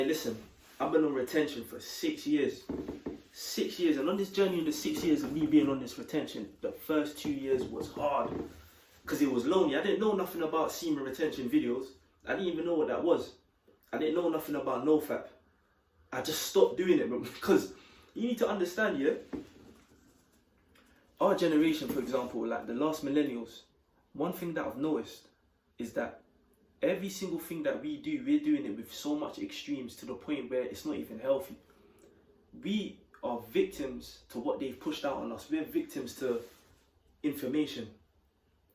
Hey, listen, I've been on retention for 6 years. 6 years, and on this journey in the 6 years of me being on this retention, the first 2 years was hard because it was lonely. I didn't know nothing about semen retention videos. I didn't even know what that was. I didn't know nothing about NoFap. I just stopped doing it, bro, because you need to understand, yeah? Our generation, for example, like the last millennials, one thing that I've noticed is that every single thing that we do, we're doing it with so much extremes to the point where it's not even healthy. We are victims to what they've pushed out on us. We're victims to information.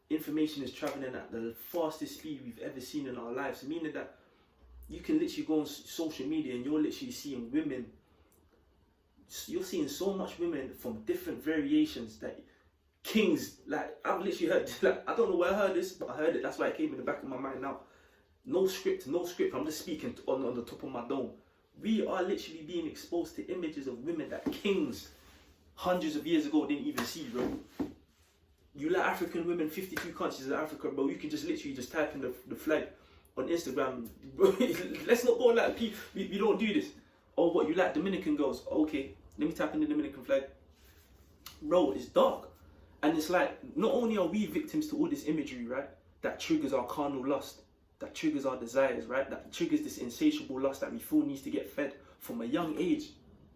Information is traveling at the fastest speed we've ever seen in our lives, meaning that you can literally go on social media and you're literally seeing women. You're seeing so much women from different variations that kings, like I've literally heard, like I don't know where I heard this, but I heard it. That's why it came in the back of my mind now. No script, no script. I'm just speaking on the top of my dome. We are literally being exposed to images of women that kings hundreds of years ago didn't even see, bro. You like African women, 52 countries in Africa, bro. You can just literally just type in the flag on Instagram. Bro, let's not go like we don't do this. Or what, you like Dominican girls? Okay, let me type in the Dominican flag. Bro, it's dark. And it's like, not only are we victims to all this imagery, right, that triggers our carnal lust, that triggers our desires, right, that triggers this insatiable lust that we feel needs to get fed from a young age.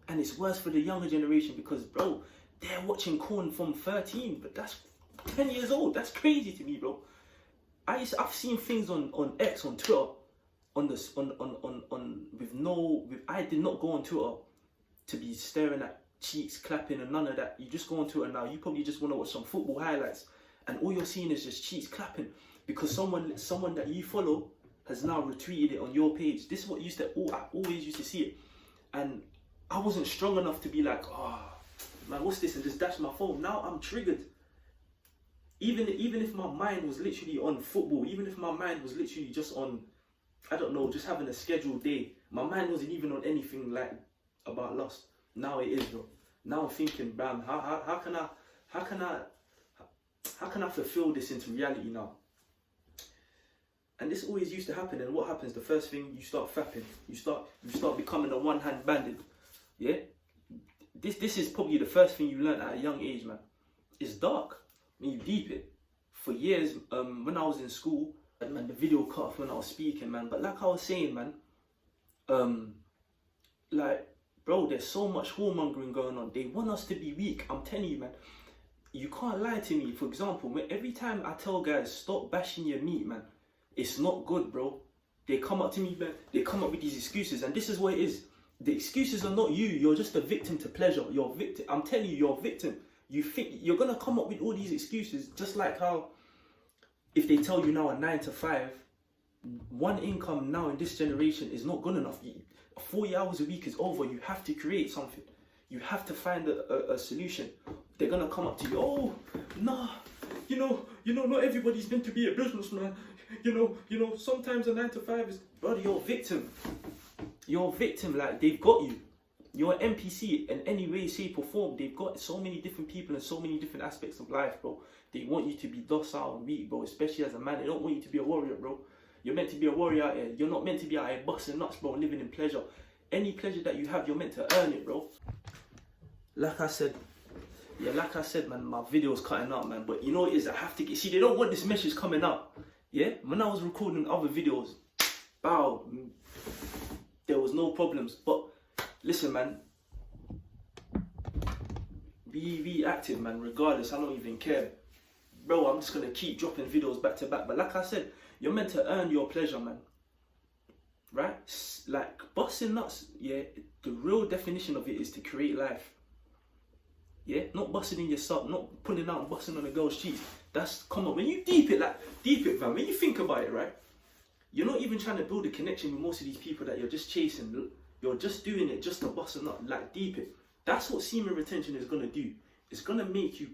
And it's worse for the younger generation because, bro, they're watching porn from 13, but that's 10 years old. That's crazy to me, bro. I've seen things on X, on Twitter, I did not go on Twitter to be staring at cheeks clapping and none of that. You just go on Twitter now, you probably just want to watch some football highlights and all you're seeing is just cheeks clapping because someone that you follow has now retweeted it on your page. This is what I always used to see it, and I wasn't strong enough to be like, oh man, what's this, and just dash my phone. Now I'm triggered. Even if my mind was literally on football, even if my mind was literally just on, I don't know, just having a scheduled day, my mind wasn't even on anything like about lust. Now it is, bro. Now I'm thinking, bam, how can I fulfill this into reality now? And this always used to happen. And what happens? The first thing, you start fapping. You start becoming a one-hand bandit. Yeah. This is probably the first thing you learn at a young age, man. It's dark. When you deep it. For years, when I was in school, man, the video cut off when I was speaking, man. But like I was saying, man, like, bro, there's so much whoremongering going on. They want us to be weak. I'm telling you, man. You can't lie to me. For example, every time I tell guys, stop bashing your meat, man, it's not good, bro. They come up to me, man. They come up with these excuses. And this is what it is. The excuses are not you. You're just a victim to pleasure. You're a victim. I'm telling you, you're a victim. You think you're going to come up with all these excuses, just like how if they tell you now a 9 to 5, one income now in this generation is not good enough. 40 hours a week is over. You have to create something. You have to find a solution. They're going to come up to you, oh, nah, you know, not everybody's meant to be a businessman. You know, sometimes a 9 to 5 is, brother, you're a victim. You're a victim, like, they've got you. You're an NPC in any way, shape or form. They've got so many different people and so many different aspects of life, bro. They want you to be docile and weak, bro, especially as a man. They don't want you to be a warrior, bro. You're meant to be a warrior out here. You're not meant to be out here busting nuts, bro, living in pleasure. Any pleasure that you have, you're meant to earn it, bro. Like I said, man, my video's cutting out, man. But you know what it is? I have to get... See, they don't want this message coming out. Yeah? When I was recording other videos, bow, there was no problems. But listen, man, be active, man, regardless. I don't even care, bro. I'm just gonna keep dropping videos back to back. But like I said, you're meant to earn your pleasure, man, right? Like busting nuts, yeah, the real definition of it is to create life. Yeah, not busting in yourself, not pulling out and busting on a girl's cheeks. That's, come on, when you deep it, man, when you think about it, right, you're not even trying to build a connection with most of these people that you're just chasing. You're just doing it just to bust a nut, like deep it. That's what semen retention is gonna do. It's gonna make you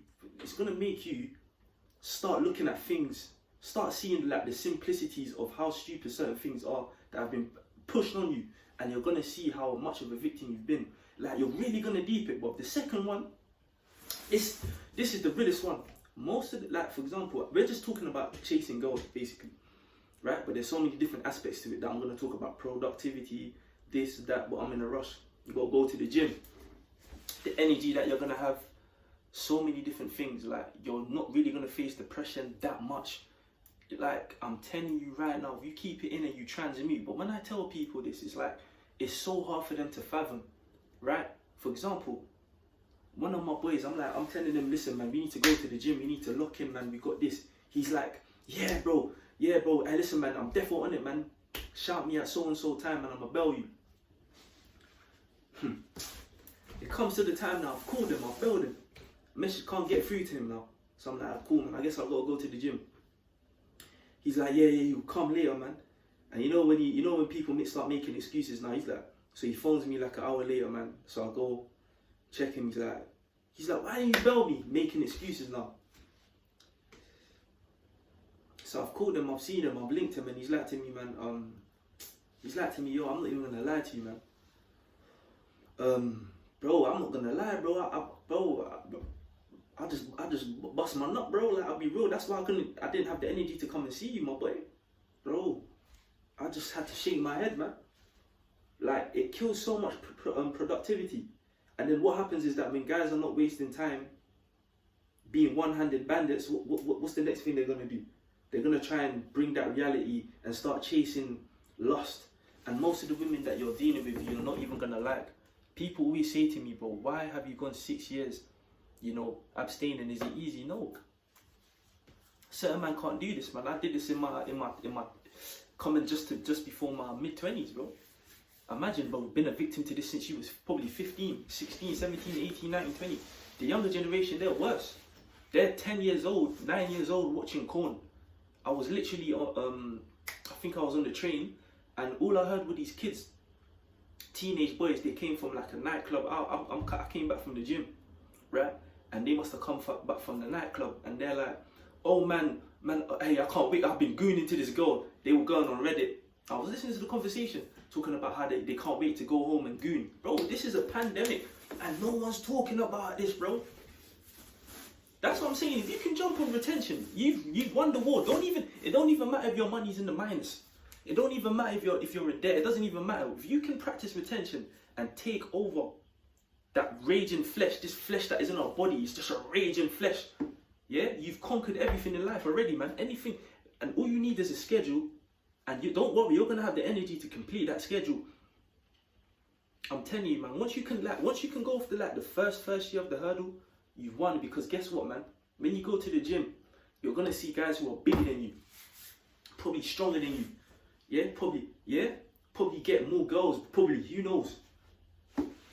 start looking at things, start seeing like the simplicities of how stupid certain things are that have been pushed on you, and you're gonna see how much of a victim you've been. Like, you're really gonna deep it. But the second one, this is the realest one. Most of the, like, for example, we're just talking about chasing girls basically, right? But there's so many different aspects to it that I'm gonna talk about: productivity, this, that, but I'm in a rush. You gotta go to the gym. The energy that you're gonna have, so many different things. Like, you're not really gonna face depression that much. Like, I'm telling you right now, if you keep it in and you transmute. But when I tell people this, it's like, it's so hard for them to fathom, right? For example, one of my boys, I'm telling them, listen, man, we need to go to the gym, we need to lock in, man, we got this. He's like, yeah, bro, hey, listen, man, I'm definitely on it, man. Shout me at so-and-so time, and I'ma bell you. It comes to the time now, I've called him, I've belled him. Message can't get through to him now. So I'm like, cool, man, I guess I've got to go to the gym. He's like, yeah, you come later, man. And you know when people start making excuses now, he's like, so he phones me like an hour later, man. So I go check him, he's like, why didn't you bell me? Making excuses now. So I've called him, I've seen him, I've linked him, and he's like to me, man, yo, I'm not even gonna lie to you, man. Bro, I'm not gonna lie, bro. I just bust my nut, bro. Like, I'll be real. That's why I didn't have the energy to come and see you, my boy. Bro, I just had to shake my head, man. Like, it kills so much productivity. And then what happens is that when guys are not wasting time being one-handed bandits, what's the next thing they're gonna do? They're gonna try and bring that reality and start chasing lust. And most of the women that you're dealing with, you're not even gonna like. People always say to me, bro, why have you gone 6 years, abstaining? Is it easy? No. Certain man can't do this, man. I did this in my coming just before my mid-20s, bro. Imagine, bro, been a victim to this since you was probably 15, 16, 17, 18, 19, 20. The younger generation, they're worse. They're 10 years old, 9 years old watching Korn. I was literally, I think I was on the train, and all I heard were these kids, teenage boys. They came from like a nightclub. I came back from the gym, right? And they must have come back from the nightclub, and they're like, oh man, hey, I can't wait. I've been gooning to this girl. They were going on Reddit. I was listening to the conversation, talking about how they can't wait to go home and goon. Bro, this is a pandemic, and no one's talking about this, bro. That's what I'm saying. If you can jump on retention, you've won the war. It don't even matter if your money's in the minus. It don't even matter if you're in debt. It doesn't even matter. If you can practice retention and take over that raging flesh, this flesh that is in our body, it's just a raging flesh. Yeah, you've conquered everything in life already, man. Anything, and all you need is a schedule. And you don't worry, you're gonna have the energy to complete that schedule. I'm telling you, man. Once you can go off the first year of the hurdle, you've won. Because guess what, man? When you go to the gym, you're gonna see guys who are bigger than you, probably stronger than you. Probably get more girls. Probably, who knows?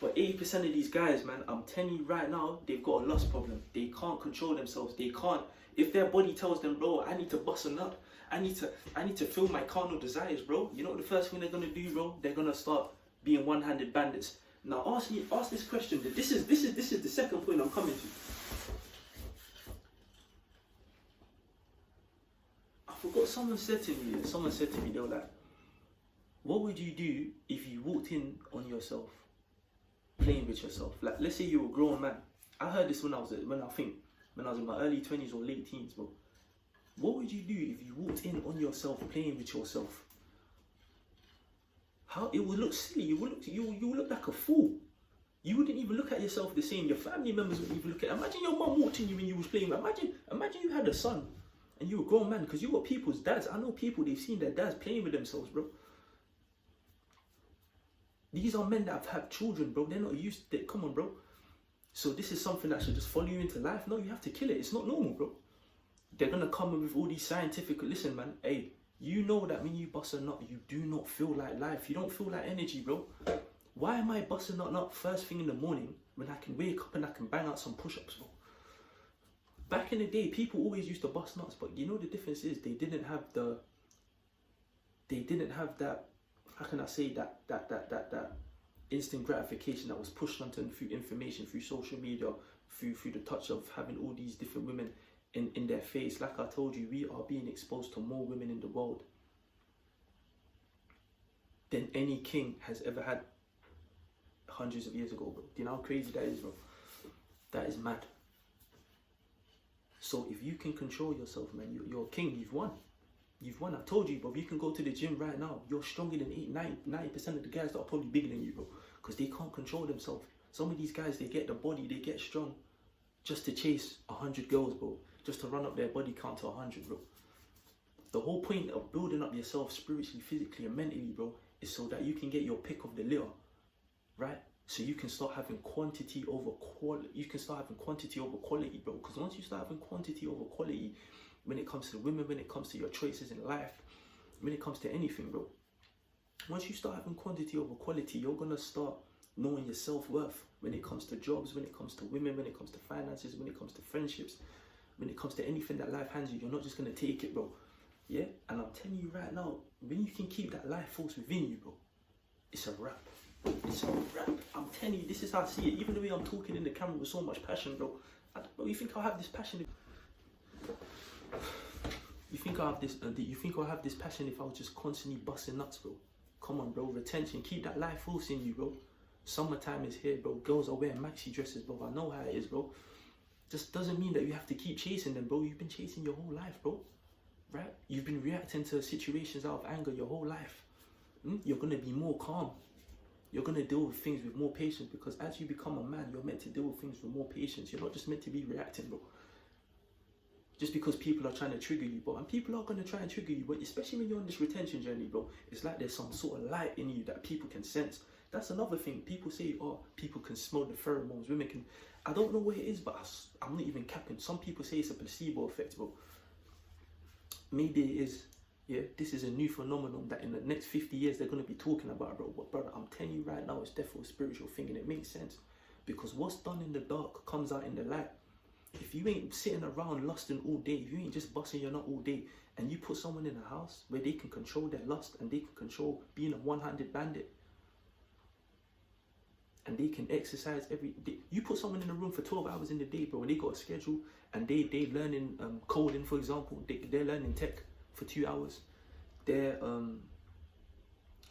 But 80% of these guys, man, I'm telling you right now, they've got a lust problem. They can't control themselves. They can't. If their body tells them, bro, I need to bust a nut. I need to fill my carnal desires, bro. You know what the first thing they're gonna do, bro? They're gonna start being one-handed bandits. Now ask this question. This is the second point I'm coming to. I forgot, someone said to me, they were like, what would you do if you walked in on yourself, playing with yourself? Like, let's say you're a grown man. I heard this when I was in my early 20s or late teens, bro. What would you do if you walked in on yourself, playing with yourself? How it would look silly. You would look like a fool. You wouldn't even look at yourself the same. Your family members wouldn't even look at. Imagine your mum walked in you when you was playing. Imagine you had a son and you were a grown man, because you got people's dads. I know people, they've seen their dads playing with themselves, bro. These are men that have had children, bro. They're not used to it. Come on, bro. So this is something that should just follow you into life. No, you have to kill it. It's not normal, bro. They're gonna come with all these scientific. Listen, man. Hey, you know that when you bust a nut, you do not feel like life. You don't feel like energy, bro. Why am I busting a nut first thing in the morning when I can wake up and I can bang out some push-ups, bro? Back in the day, people always used to bust nuts, but you know the difference is they didn't have that. How can I say that instant gratification that was pushed onto them through information, through social media, through the touch of having all these different women in their face. Like I told you, we are being exposed to more women in the world than any king has ever had hundreds of years ago, bro. Do you know how crazy that is, bro? That is mad. So if you can control yourself, man, you're a king, you've won. You've won. I told you, bro. You can go to the gym right now. You're stronger than 90% of the guys that are probably bigger than you, bro. Because they can't control themselves. Some of these guys, they get the body, they get strong just to chase 100 girls, bro. Just to run up their body count to 100, bro. The whole point of building up yourself spiritually, physically, and mentally, bro, is so that you can get your pick of the litter, right? So you can start having quantity over quality. You can start having quantity over quality, bro. Because once you start having quantity over quality, when it comes to women, when it comes to your choices in life, when it comes to anything, bro, once you start having quantity over quality, you're gonna start knowing your self-worth when it comes to jobs, when it comes to women, when it comes to finances, when it comes to friendships, when it comes to anything that life hands you. You're not just gonna take it, bro. Yeah, and I'm telling you right now, when you can keep that life force within you, bro, it's a wrap. It's a wrap. I'm telling you, this is how I see it. Even the way I'm talking in the camera with so much passion, bro. Bro, you think I'll have this passion? You think I'll have this? You think I'll have this passion if I was just constantly busting nuts, bro? Come on, bro. Retention. Keep that life force in you, bro. Summertime is here, bro. Girls are wearing maxi dresses, bro. I know how it is, bro. Just doesn't mean that you have to keep chasing them, bro. You've been chasing your whole life, bro. Right? You've been reacting to situations out of anger your whole life. You're gonna be more calm. You're gonna deal with things with more patience, because as you become a man, you're meant to deal with things with more patience. You're not just meant to be reacting, bro. Just because people are trying to trigger you, bro. And people are going to try and trigger you, but especially when you're on this retention journey, bro, it's like there's some sort of light in you that people can sense. That's another thing. People say, oh, people can smell the pheromones. Women can... I don't know what it is, but I'm not even capping. Some people say it's a placebo effect, bro. Maybe it is. Yeah, this is a new phenomenon that in the next 50 years they're going to be talking about, bro. But, brother, I'm telling you right now, it's definitely a spiritual thing, and it makes sense. Because what's done in the dark comes out in the light. If you ain't sitting around lusting all day, if you ain't just busting your nut all day, and you put someone in a house where they can control their lust and they can control being a one-handed bandit, and they can exercise every day. You put someone in a room for 12 hours in the day, bro, and they got a schedule, and they learning coding, for example. They're learning tech for 2 hours. They're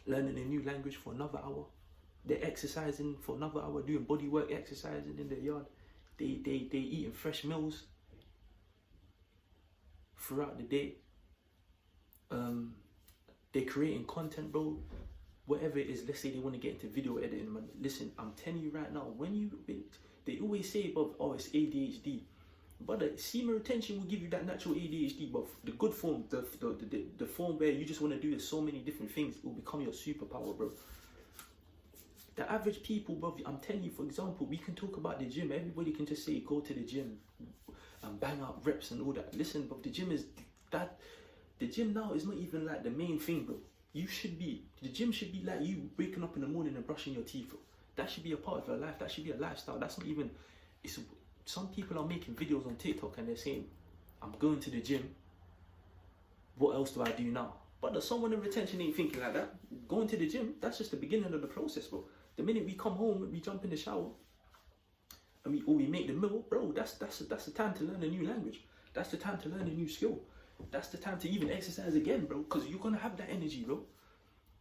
learning a new language for another hour. They're exercising for another hour, doing body work, exercising in their yard. They eating fresh meals throughout the day. They're creating content, bro. Whatever it is, let's say they want to get into video editing, man. Listen, I'm telling you right now, they always say, bro, oh, it's ADHD. But the semen retention will give you that natural ADHD, but the good form, the form where you just want to do so many different things, it will become your superpower, bro. The average people, bro, I'm telling you, for example, we can talk about the gym. Everybody can just say, go to the gym and bang out reps and all that. Listen, bro, the gym now is not even like the main thing, bro. The gym should be like you waking up in the morning and brushing your teeth, bro. That should be a part of your life. That should be a lifestyle. That's not even, some people are making videos on TikTok and they're saying, I'm going to the gym. What else do I do now? But someone in retention ain't thinking like that. Going to the gym, that's just the beginning of the process, bro. The minute we come home, we jump in the shower, and we make the meal, bro. That's the time to learn a new language. That's the time to learn a new skill. That's the time to even exercise again, bro. Because you're gonna have that energy, bro.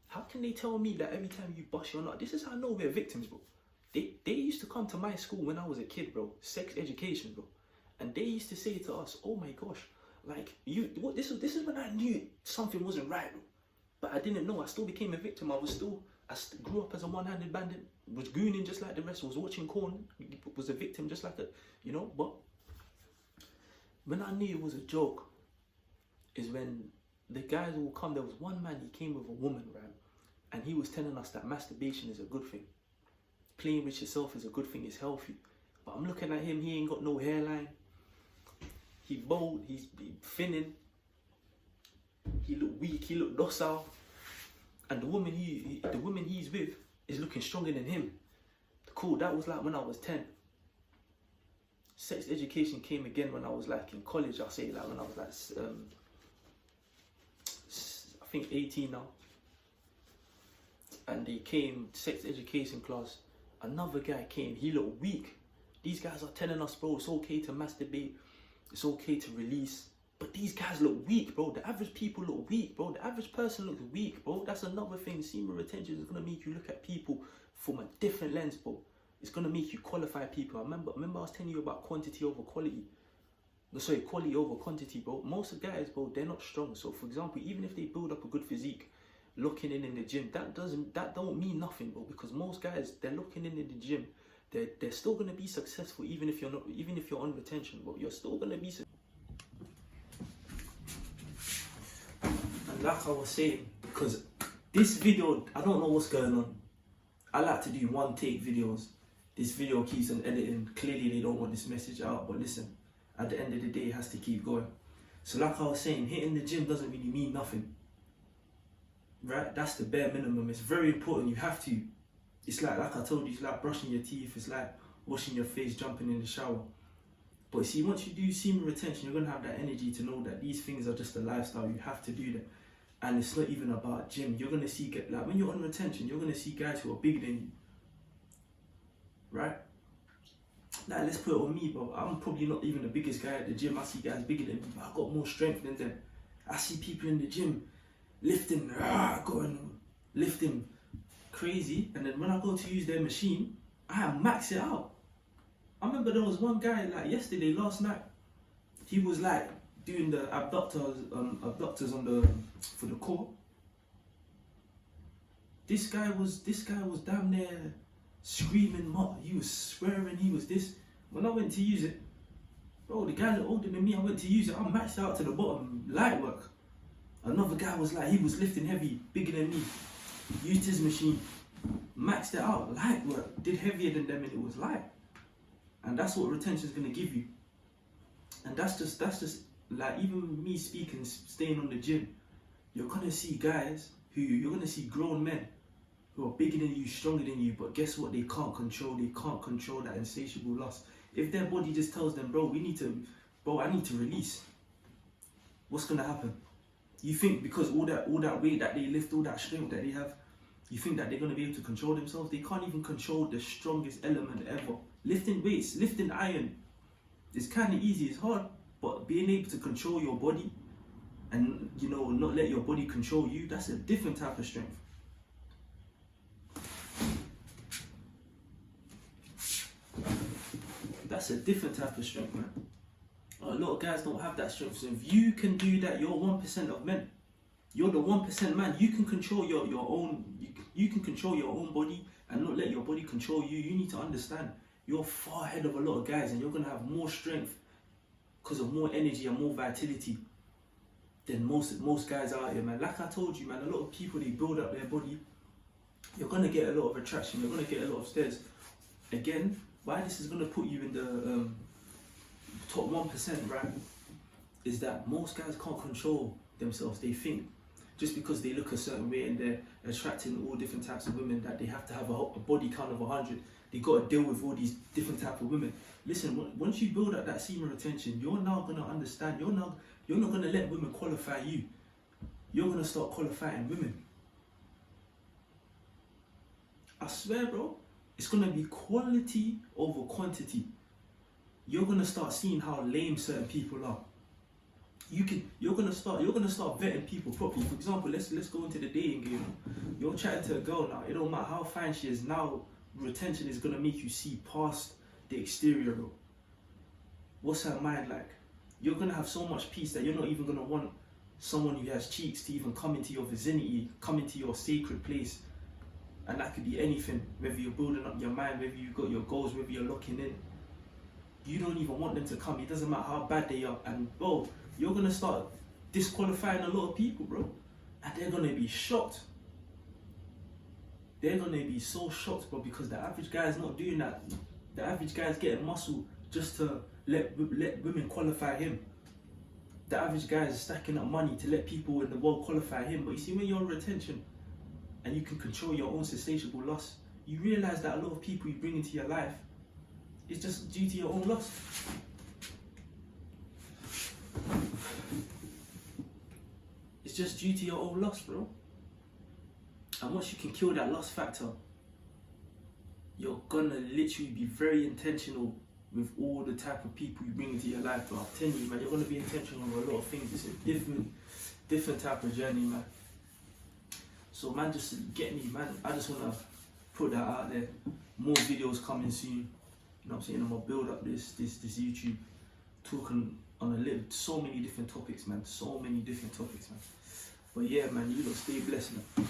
How can they tell me that every time you bust your nut? This is how I know we're victims, bro. They used to come to my school when I was a kid, bro. Sex education, bro. And they used to say to us, "Oh my gosh, like this is when I knew something wasn't right, bro." But I didn't know. I still became a victim. I grew up as a one-handed bandit, was gooning just like the rest, was watching corn, was a victim just like that, you know. But when I knew it was a joke is when the guys will come. There was one man, he came with a woman, right? And he was telling us that masturbation is a good thing. Playing with yourself is a good thing, it's healthy. But I'm looking at him, he ain't got no hairline. He bald, he's thinning. He look weak, he look docile. And the woman he's with is looking stronger than him. Cool, that was like when I was 10. Sex education came again when I was like in college, I'll say, like when I was like, I think 18 now. And they came, sex education class, another guy came, he looked weak. These guys are telling us, bro, it's okay to masturbate, it's okay to release. But these guys look weak, bro. The average people look weak, bro. The average person looks weak, bro. That's another thing. Semen retention is going to make you look at people from a different lens, bro. It's going to make you qualify people. Remember I was telling you about quantity over quality. sorry, quality over quantity, bro. Most guys, bro, they're not strong. So for example, even if they build up a good physique, looking in the gym, that don't mean nothing, bro. Because most guys, they're looking in the gym, they're still gonna be successful, even if you're on retention, bro. You're still gonna be successful. And like I was saying, because this video, I don't know what's going on. I like to do one take videos. This video keeps on editing. Clearly they don't want this message out, but listen, at the end of the day, it has to keep going. So like I was saying, hitting the gym doesn't really mean nothing. Right? That's the bare minimum. It's very important. You have to. It's like I told you, it's like brushing your teeth. It's like washing your face, jumping in the shower. But you see, once you do semen retention, you're going to have that energy to know that these things are just a lifestyle. You have to do that. And it's not even about gym. You're going to see, like when you're on retention, you're going to see guys who are bigger than you. Right? Like, let's put it on me, bro. I'm probably not even the biggest guy at the gym. I see guys bigger than me, but I got more strength than them. I see people in the gym lifting, lifting crazy, and then when I go to use their machine, I max it out. I remember there was one guy, like yesterday, last night, he was like doing the abductors on the for the core. This guy was damn near screaming, he was swearing, he was this. When I went to use it, bro, the guys are older than me. I went to use it, I maxed out to the bottom, light work. Another guy was like, he was lifting heavy, bigger than me, used his machine, maxed it out, light work, did heavier than them, and it was light. And that's what retention is gonna give you. And that's just like, even me speaking, staying on the gym, you're gonna see guys you're gonna see grown men who are bigger than you, stronger than you, but guess what? They can't control that insatiable lust. If their body just tells them, bro, I need to release, what's gonna happen? You think because all that weight that they lift, all that strength that they have, you think that they're gonna be able to control themselves? They can't even control the strongest element ever. Lifting weights, lifting iron, it's kind of easy, it's hard, but being able to control your body and, you know, not let your body control you, that's a different type of strength. That's a different type of strength, man. A lot of guys don't have that strength. So if you can do that, you're 1% of men. You're the 1% man. You can control your own. You can control your own body and not let your body control you. You need to understand you're far ahead of a lot of guys, and you're gonna have more strength because of more energy and more vitality than most guys out here, man. Like I told you, man, a lot of people, they build up their body. You're gonna get a lot of attraction. You're gonna get a lot of stares. Again, why this is gonna put you in the top 1%, right, is that most guys can't control themselves. They think just because they look a certain way and they're attracting all different types of women that they have to have a body count of 100. They got to deal with all these different types of women. Listen, once you build up that semen retention, you're now going to understand, you're not going to let women qualify you. You're going to start qualifying women. I swear, bro, it's going to be quality over quantity. You're going to start seeing how lame certain people are. You're gonna start vetting people properly. For example, let's go into the dating game. You're chatting to a girl now. It don't matter how fine she is now. Retention is gonna make you see past the exterior, bro. What's her mind like? You're gonna have so much peace that you're not even gonna want someone who has cheeks to even come into your vicinity, come into your sacred place. And that could be anything. Whether you're building up your mind, whether you've got your goals, whether you're locking in. You don't even want them to come. It doesn't matter how bad they are. And bro, you're gonna start disqualifying a lot of people, bro. And they're gonna be shocked. They're gonna be so shocked, bro, because the average guy is not doing that. The average guy is getting muscle just to let women qualify him. The average guy is stacking up money to let people in the world qualify him. But you see, when you're on retention and you can control your own insatiable lust, you realize that a lot of people you bring into your life is just due to your own lust. It's just due to your own lust, bro. And once you can kill that lust factor, you're gonna literally be very intentional with all the type of people you bring into your life, bro. I'm telling you, man, you're gonna be intentional with a lot of things. It's a different type of journey, man. So, man, just get me, man. I just wanna put that out there. More videos coming soon. You know what I'm saying? I'm gonna build up this YouTube, talking so many different topics, man. So many different topics, man. But yeah, man, you lot stay blessed, man.